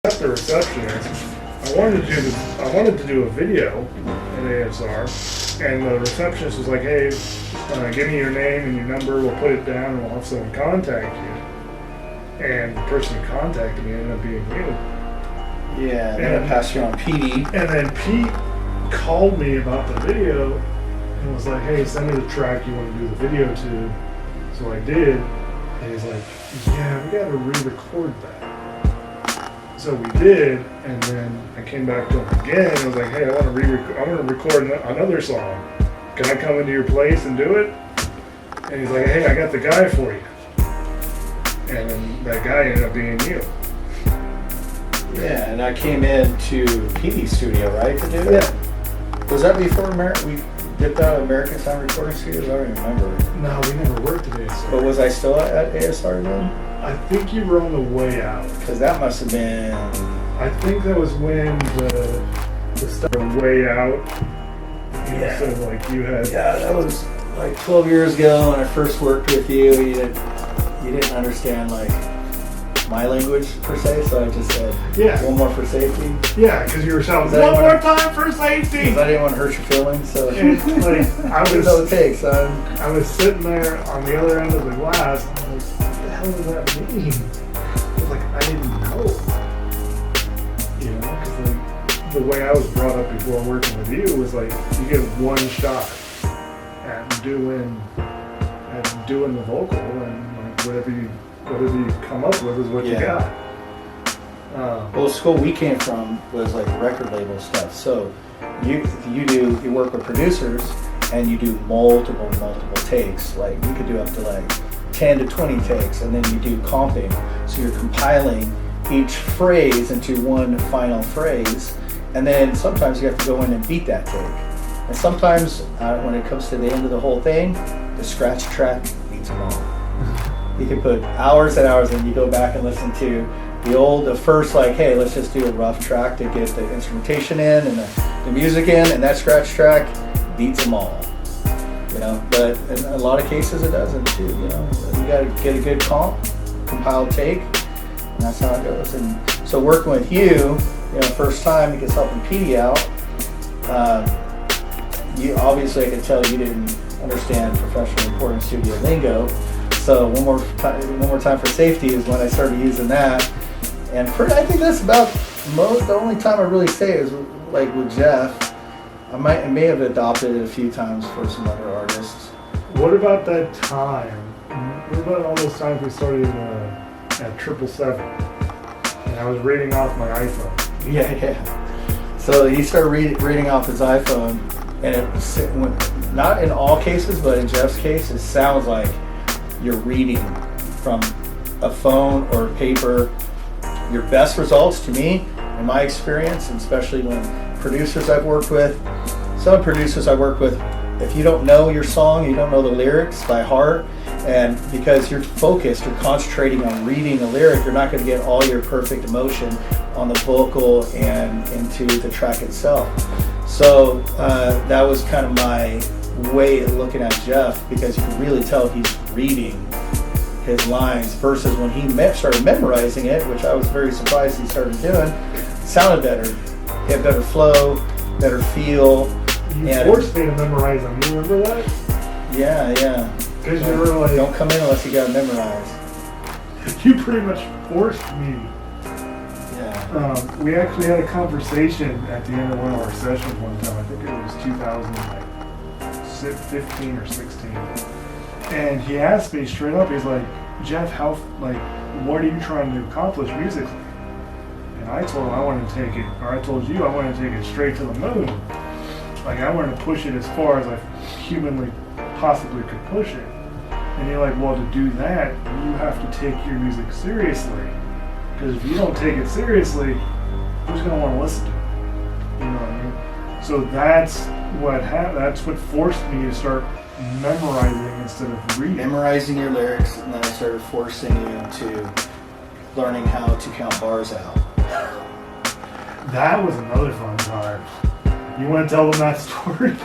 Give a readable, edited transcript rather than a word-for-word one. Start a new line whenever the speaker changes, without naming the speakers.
at the receptionist. I wanted to do a video at ASR, and the receptionist was like, "Hey, give me your name and your number. We'll put it down, and we'll have someone contact you." And the person who contacted me ended up being you.
Yeah, and I passed you on PD.
And then Pete called me about the video and was like, "Hey, send me the track you want to do the video to." So I did, and he's like, "Yeah, we got to re-record that." So we did, and then I came back to him again. And I was like, "Hey, I want to record another song. Can I come into your place and do it?" And he's like, "Hey, I got the guy for you." And then that guy ended up being you.
Yeah, and I came into PD's studio, right, to do it?
Yeah.
Was that before we dipped out of American Sound Recording Studios? I don't even remember.
No, we never worked at ASR.
But was I still at ASR then?
I think you were on the way out.
Because that must have been...
I think that was when the stuff way out. You know, so like you had...
Yeah, that was like 12 years ago when I first worked with you. You didn't understand like my language per se, so I just said one more for safety.
Yeah, because you were shouting one more time for safety.
Because I didn't want to hurt your feelings, so
like,
that's all it takes.
I was sitting there on the other end of the glass, and I was like, "What the hell does that mean?" I was like, I didn't know. You know, because like the way I was brought up before working with you was like you get one shot at doing the vocal, and like whatever you come up with is what you got.
Well, the school we came from was like record label stuff. So you work with producers and you do multiple takes. Like you could do up to like 10 to 20 takes, and then you do comping. So you're compiling each phrase into one final phrase, and then sometimes you have to go in and beat that take. And sometimes when it comes to the end of the whole thing, the scratch track beats them all. You can put hours and hours, and you go back and listen to the first, like, hey, let's just do a rough track to get the instrumentation in and the music in, and that scratch track beats them all. You know, but in a lot of cases it doesn't too. You know, you got to get a good compiled take, and that's how it goes. And so working with you know, first time because helping PD out, you obviously I could tell you didn't understand professional recording studio lingo. So one more time for safety is when I started using that, and I think that's about the only time I really say it is like with Jeff. I may have adopted it a few times for some other artists.
What about that time? What about all those times we started at 777, and I was reading off my iPhone?
Yeah. So he started reading off his iPhone, and it not in all cases, but in Jeff's case, it sounds like you're reading from a phone or paper. Your best results to me, in my experience, and especially when producers I've worked with, some producers I work with, if you don't know your song, you don't know the lyrics by heart, and because you're focused, you're concentrating on reading the lyric, you're not going to get all your perfect emotion on the vocal and into the track itself. So that was kind of my way of looking at Jeff, because you can really tell he's reading his lines versus when he started memorizing it, which I was very surprised he started doing. It sounded better. He had better flow, better feel.
You forced me to memorize them. You remember that?
Yeah.
Because you were like,
don't come in unless you got to memorize.
You pretty much forced me.
Yeah.
We actually had a conversation at the end of one of our sessions one time. I think it was 2015 or 16. And he asked me straight up, he's like, "Jeff, what are you trying to accomplish musically?" And I told him I told you I wanted to take it straight to the moon. Like, I wanted to push it as far as I humanly possibly could push it. And you're like, "Well, to do that, you have to take your music seriously. Because if you don't take it seriously, who's going to want to listen to it?" You know what I mean? So that's what forced me to start memorizing instead of reading.
Memorizing your lyrics, and then I started forcing you into learning how to count bars out.
That was another fun time. You want to tell them that story?